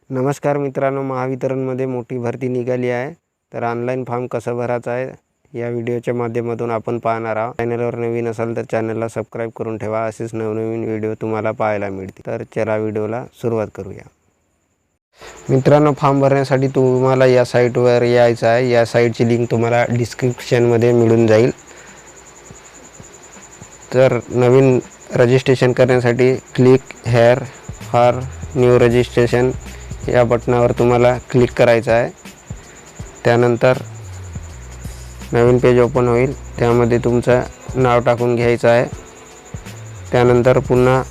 नमस्कार मित्रांनो, महावितरणमध्ये मोठी भरती निघाली आहे. तर ऑनलाईन फॉर्म कसा भरायचा आहे या व्हिडिओच्या माध्यमातून आपण पाहणार आहोत. चॅनलवर नवीन असाल तर चॅनलला सबस्क्राईब करून ठेवा. असेच नवनवीन व्हिडिओ तुम्हाला पाहायला मिळतील. तर चला व्हिडिओला सुरुवात करूया. मित्रांनो, फॉर्म भरण्यासाठी तुम्हाला या साईटवर यायचं आहे. या साईटची लिंक तुम्हाला डिस्क्रिप्शनमध्ये मिळून जाईल. तर नवीन रजिस्ट्रेशन करण्यासाठी click here for new registration या बटनावर तुम्हाला क्लिक करायचं आहे. त्यानंतर नवीन पेज ओपन होईल. त्यामध्ये तुमचं नाव टाकून घ्यायचं आहे. त्यानंतर पुन्हा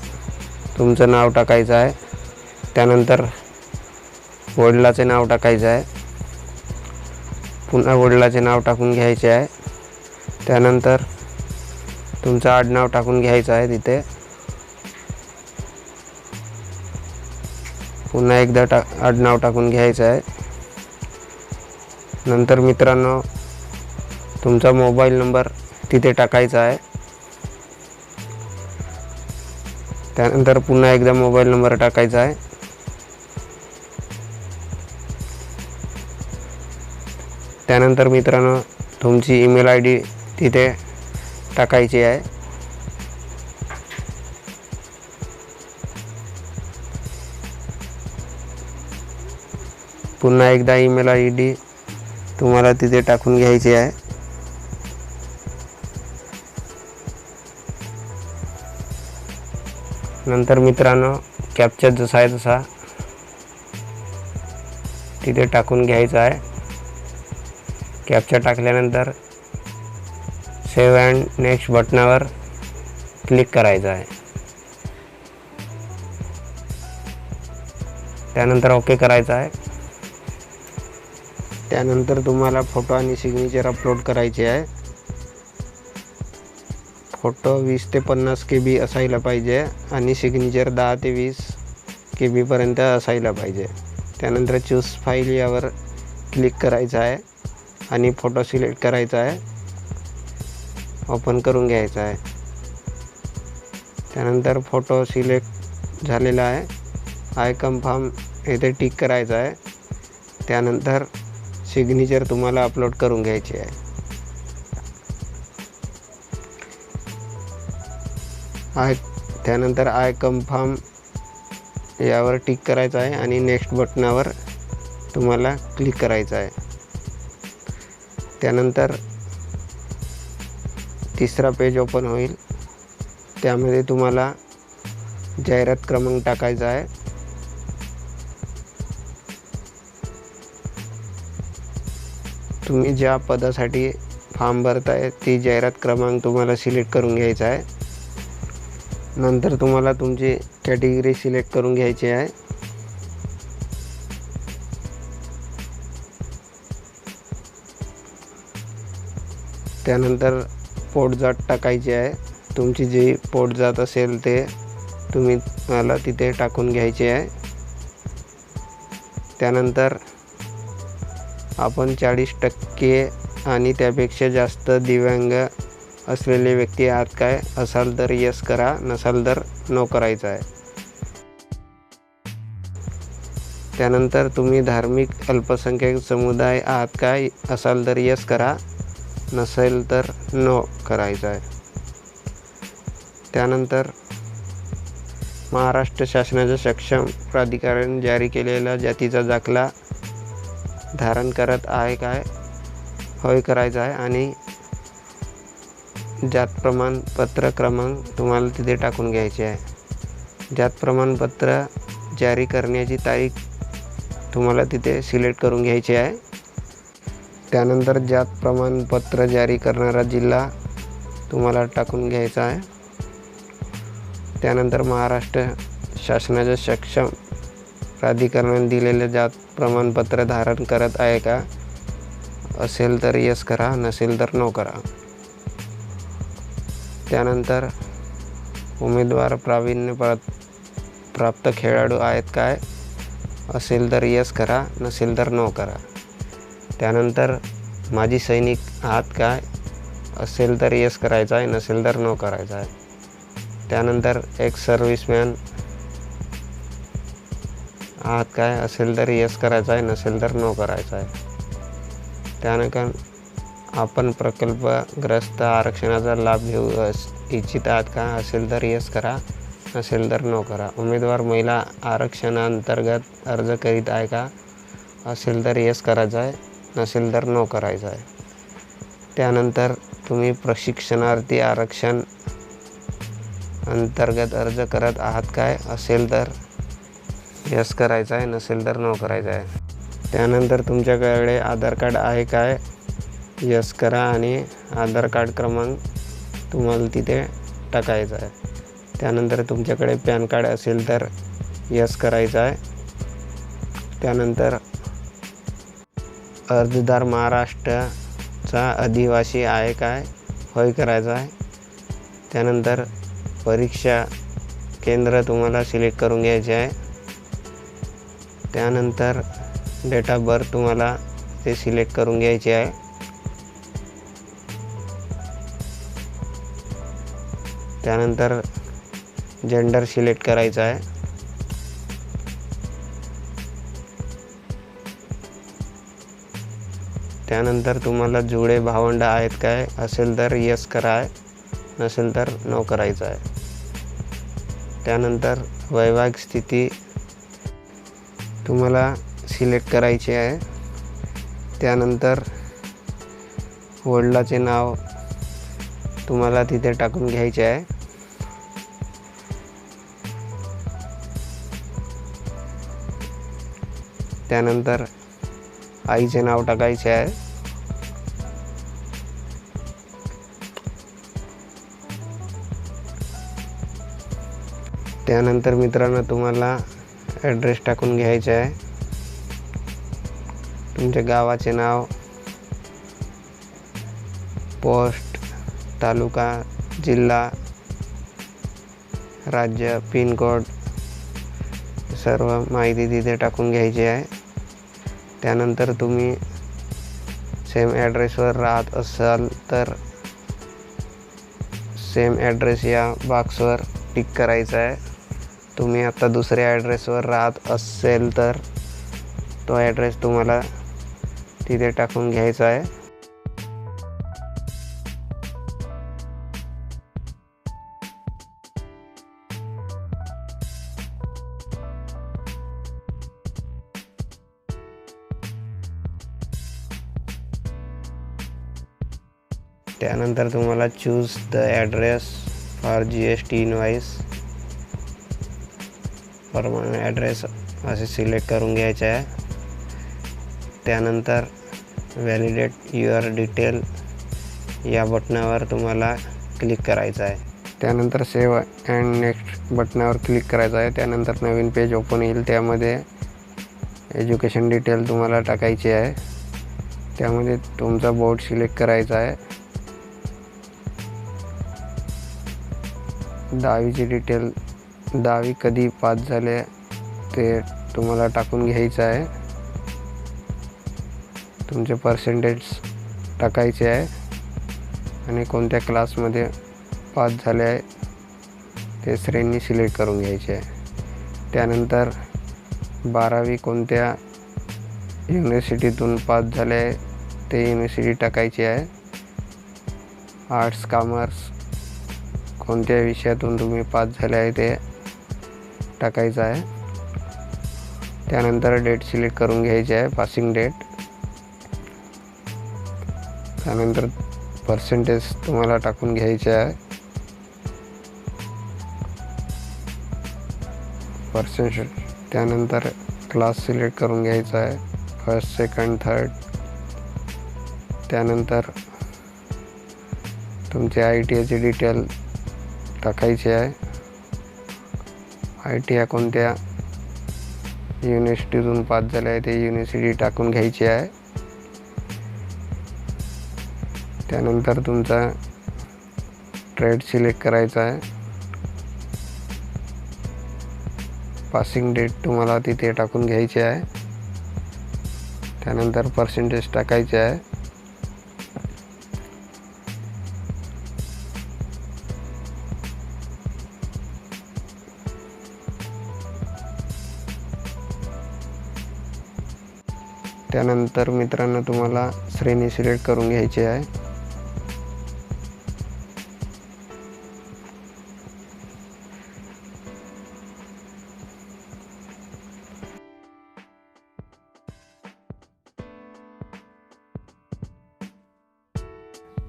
तुमचं नाव टाकायचं आहे. त्यानंतर वडिलाचे नाव टाकायचं आहे. पुन्हा वडिलाचे नाव टाकून घ्यायचे आहे. त्यानंतर तुमचं आडनाव टाकून घ्यायचं आहे. तिथे पुन्हा एकदा आडनाव टाकून घ्यायचं आहे. नंतर मित्रांनो, तुमचा मोबाईल नंबर तिथे टाकायचा आहे. त्यानंतर पुन्हा एकदा मोबाईल नंबर टाकायचा आहे. त्यानंतर मित्रांनो, तुमची ईमेल आय डी तिथे टाकायची आहे. पुन्हा एकदा ईमेल आय डी तुम्हाला तिथे टाकून घ्यायची आहे. नंतर मित्रांनो, कॅप्चा जसा आहे तसा तिथे टाकून घ्यायचा आहे. कॅप्चा टाकल्यानंतर सेव्ह अँड नेक्स्ट बटनावर क्लिक करायचं आहे. त्यानंतर ओके करायचं आहे. त्यानंतर तुम्हाला फोटो आणि सिग्नेचर अपलोड करायचे आहे. फोटो 20 ते 50 KB असायला पाहिजे आणि सिग्नेचर 10 ते 20 KB पर्यंत असायला पाहिजे. त्यानंतर चूज फाईल यावर क्लिक करायचं आहे आणि फोटो सिलेक्ट करायचा आहे. ओपन करून घ्यायचा आहे. त्यानंतर फोटो सिलेक्ट झालेला आहे. आय कन्फर्म येथे टिक करायचं आहे. त्यानंतर सिग्नेचर तुम्हाला अपलोड करून घ्यायची आहे. त्यानंतर आय कन्फर्म यावर टिक करायचं आहे आणि नेक्स्ट बटनावर तुम्हाला क्लिक करायचं आहे. त्यानंतर तिसरा पेज ओपन होईल. त्यामध्ये तुम्हाला जाहिरात क्रमांक टाकायचा आहे. तुम्ही ज्या पदासाठी फॉर्म भरताय ती जाहिरात क्रमांक तुम्हाला सिलेक्ट करून घ्यायचा आहे. नंतर तुम्हाला तुमची कॅटेगरी सिलेक्ट करून घ्यायची आहे. त्यानंतर पोटजात टाकायची आहे. तुमची जी पोटजात असेल ते तुम्हाला तिथे टाकून घ्यायचे आहे. त्यानंतर आपण 40% आणि त्यापेक्षा जास्त दिव्यांग असलेले व्यक्ती आहात काय असाल तर यस करा, नसाल तर नो करायचं आहे. त्यानंतर तुम्ही धार्मिक अल्पसंख्याक समुदाय आहात काय असाल तर यस करा, नसेल तर नो करायचं आहे. त्यानंतर महाराष्ट्र शासनाच्या सक्षम प्राधिकरण जारी केलेला जातीचा दाखला धारण करत आहे काय होय करायचं आहे आणि जात प्रमाणपत्र क्रमांक तुम्हाला तिथे टाकून घ्यायचे आहे. जात प्रमाणपत्र जारी करण्याची तारीख तुम्हाला तिथे सिलेक्ट करून घ्यायची आहे. त्यानंतर जात प्रमाणपत्र जारी करणारा जिल्हा तुम्हाला टाकून घ्यायचा आहे. त्यानंतर महाराष्ट्र शासनाच्या सक्षम प्राधिकरणाने दिलेले जात प्रमाणपत्र धारण करत आहे का असेल तर यस करा, नसेल तर नो करा. त्यानंतर उमेदवार प्रावीण्य प्राप्त खेळाडू आहेत काय असेल तर यस करा, नसेल तर नो करा. त्यानंतर माजी सैनिक आहात काय असेल तर यस करायचा आहे, नसेल तर नो करायचा आहे. त्यानंतर एक सर्व्हिसमॅन आहात काय असेल तर येस करायचं आहे, नसेल तर नो करायचं आहे. त्यानंतर आपण प्रकल्पग्रस्त आरक्षणाचा लाभ घेऊ इच्छित आहात का असेल तर येस करा, नसेल तर नो करा. उमेदवार महिला आरक्षणाअंतर्गत अर्ज करीत आहे का असेल तर येस करायचं आहे, नसेल तर नो करायचं आहे. त्यानंतर तुम्ही प्रशिक्षणार्थी आरक्षण अंतर्गत अर्ज करत आहात काय असेल तर यस करायचं आहे, नसेल तर नो करायचं आहे. त्यानंतर तुमच्याकडे आधार कार्ड आहे काय यस करा आणि आधार कार्ड क्रमांक तुम्हाला तिथे टाकायचा आहे. त्यानंतर तुमच्याकडे पॅन कार्ड असेल तर यस करायचं आहे. त्यानंतर अर्जदार महाराष्ट्राचा आदिवासी आहे काय होय करायचा आहे. त्यानंतर परीक्षा केंद्र तुम्हाला सिलेक्ट करून घ्यायचे आहे. त्यानंतर डेट ऑफ बर्थ तुम्हाला ते सिलेक्ट करून घ्यायचे आहे. त्यानंतर जेंडर सिलेक्ट करायचा आहे. त्यानंतर तुम्हाला जुळे भावंड आहेत काय असेल तर यस करा आहे, नसेल तर नो करायचं आहे. त्यानंतर वैवाहिक स्थिती तुम्हाला सिलेक्ट करायची आहे. त्यानंतर वडिलाचे नाव तुम्हाला तिथे टाकून घ्यायचे आहे. त्यानंतर आईचे नाव टाकायचे आहे. त्यानंतर मित्रांनो तुम्हाला ॲड्रेस टाकून घ्यायचे आहे. तुमच्या गावाचे नाव, पोस्ट, तालुका, जिल्हा, राज्य, पिनकोड सर्व माहिती तिथे टाकून घ्यायची आहे. त्यानंतर तुम्ही सेम ॲड्रेसवर राहत असाल तर सेम ॲड्रेस या बॉक्सवर टिक करायचा आहे. तुम्ही आता दुसऱ्या ॲड्रेसवर राहत असेल तर तो ॲड्रेस तुम्हाला तिथे टाकून घ्यायचा आहे. त्यानंतर तुम्हाला choose the address for GST invoice permanent address असे सिलेक्ट करून घ्यायचे आहे. त्यानंतर व्हॅलिडेट युअर डिटेल या बटनावर तुम्हाला क्लिक करायचं आहे. त्यानंतर सेव्ह अँड नेक्स्ट बटनावर क्लिक करायचं आहे. त्यानंतर नवीन पेज ओपन येईल. त्यामध्ये एज्युकेशन डिटेल तुम्हाला टाकायची आहे. त्यामध्ये तुमचा बोर्ड सिलेक्ट करायचा आहे. 10वीची डिटेल, 10वी कधी पास झाले ते तुम्हाला टाकून घ्यायचं आहे. तुमचे पर्सेंटेज टाकायचे आहे आणि कोणत्या क्लासमध्ये पास झाले आहे ते श्रेणी सिलेक्ट करून घ्यायचे आहे. त्यानंतर 12वी कोणत्या युनिव्हर्सिटीतून पास झाले आहे ते युनिव्हर्सिटी टाकायची आहे. आर्ट्स, कॉमर्स कोणत्या विषयातून तुम्ही पास झाले आहे ते टाकायचं आहे. त्यानंतर डेट सिलेक्ट करून घ्यायची आहे, पासिंग डेट. त्यानंतर पर्सेंटेज तुम्हाला टाकून घ्यायचे आहे. त्यानंतर क्लास सिलेक्ट करून घ्यायचा आहे, फर्स्ट, सेकंड, थर्ड. त्यानंतर तुमचे ITIची डिटेल टाकायची आहे. ITI कोणत्या युनिव्हर्सिटीतून पास झाले आहे ते युनिव्हर्सिटी टाकून घ्यायची आहे. त्यानंतर तुमचा ट्रेड सिलेक्ट करायचा आहे. पासिंग डेट तुम्हाला तिथे टाकून घ्यायची आहे. त्यानंतर पर्सेंटेज टाकायचे आहे. त्यानंतर मित्रांनो तुम्हाला श्रेणी सिलेक्ट करून घ्यायची आहे.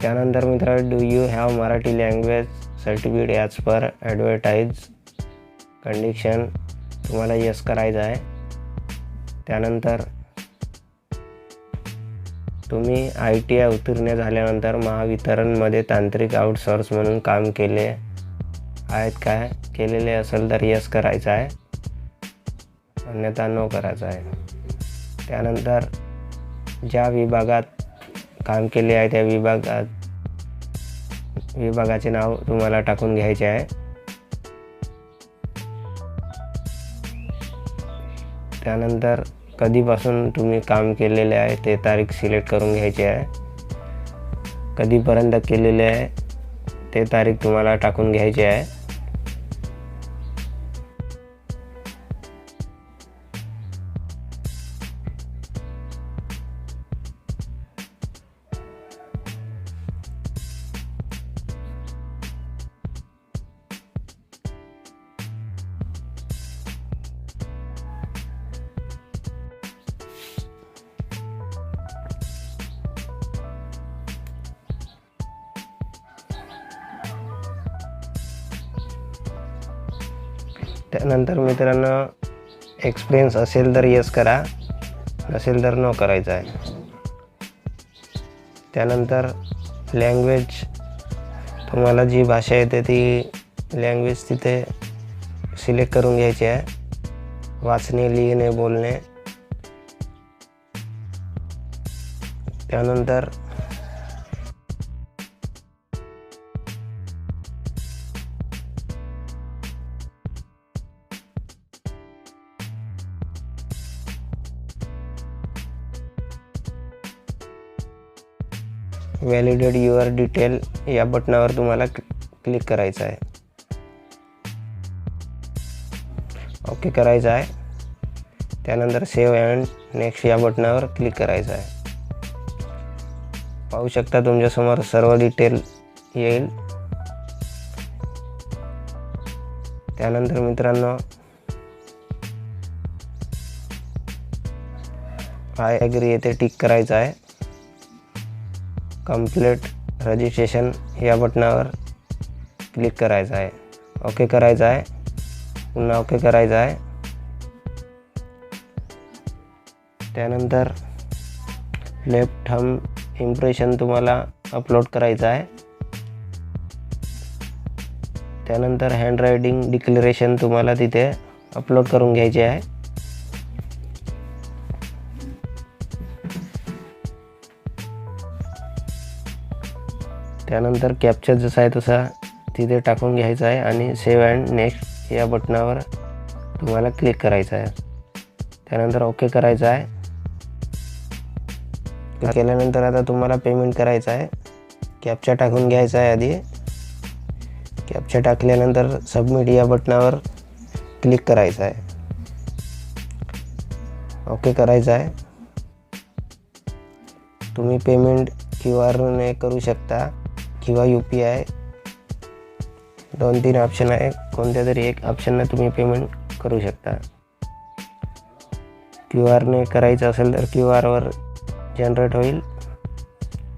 त्यानंतर मित्रांनो do you have Marathi language certificate as per advertise condition तुम्हाला यस करायचं आहे. त्यानंतर तुम्ही ITI उत्तीर्ण झाल्यानंतर महावितरणमध्ये तांत्रिक आउटसोर्स म्हणून काम केले आहेत काय, केलेले असेल तर यस करायचं आहे, अन्यथा नो करायचं आहे. त्यानंतर ज्या विभागात काम केले आहे त्या विभागाचे नाव तुम्हाला टाकून घ्यायचे आहे. त्यानंतर कधीपासून तुम्ही काम केलेले आहे ते तारीख सिलेक्ट करून घ्यायची आहे. कधीपर्यंत केलेले आहे ते तारीख तुम्हाला टाकून घ्यायची आहे. त्यानंतर मित्रांनो एक्सपिरियन्स असेल तर यस करा, नसेल तर नो करायचं आहे. त्यानंतर लँग्वेज तुम्हाला जी भाषा येते ती लँग्वेज तिथे सिलेक्ट करून घ्यायची आहे. वाचणे, लिहिणे, बोलणे. त्यानंतर व्हॅलिडेट युअर डिटेल या बटनावर तुम्हाला क्लिक करायचं आहे. ओके करायचं आहे. त्यानंतर सेव्ह अँड नेक्स्ट या बटनावर क्लिक करायचं आहे. पाहू शकता तुमच्यासमोर सर्व डिटेल येईल. त्यानंतर मित्रांनो आय ॲग्री येथे टिक करायचं आहे. कंप्लीट रजिस्ट्रेशन या बटनावर क्लिक करायचं आहे. ओके करायचं आहे. पुन्हा ओके करायचं आहे. त्यानंतर लेफ्ट थंब इम्प्रेशन तुम्हाला अपलोड करायचं आहे. त्यानंतर हँड रायटिंग डिक्लेरेशन तुम्हाला तिथे अपलोड करून घ्यायचे आहे. त्यानंतर कॅप्चर जसा आहे तसा तिथे टाकून घ्यायचा आहे आणि सेव्ह अँड नेक्स्ट या बटनावर तुम्हाला क्लिक करायचं आहे. त्यानंतर ओके करायचं आहे. केल्यानंतर आता तुम्हाला पेमेंट करायचं आहे. कॅप्चा टाकून घ्यायचा आहे आधी. कॅप्चा टाकल्यानंतर सबमिट या बटनावर क्लिक करायचं आहे. ओके करायचं आहे. तुम्ही पेमेंट QR ने करू शकता किंवा UPI 2-3 ऑप्शन आहे. कोणत्या तरी एक ऑप्शनने तुम्ही पेमेंट करू शकता. QR ने करायचं असेल तर QR जनरेट होईल.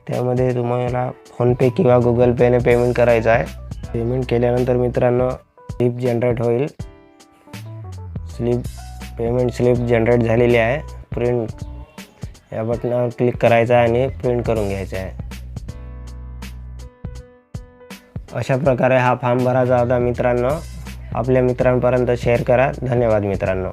त्यामध्ये तुम्हाला फोनपे किंवा गुगल पेने पेमेंट करायचं आहे. पेमेंट केल्यानंतर मित्रांनो स्लिप जनरेट होईल. पेमेंट स्लिप जनरेट झालेली आहे. प्रिंट या बटनावर क्लिक करायचं आहे आणि प्रिंट करून घ्यायचं आहे. अशा प्रकारे हा फॉर्म भरायचा होता मित्रांनो. आपल्या मित्रांपर्यंत शेअर करा. धन्यवाद मित्रांनो.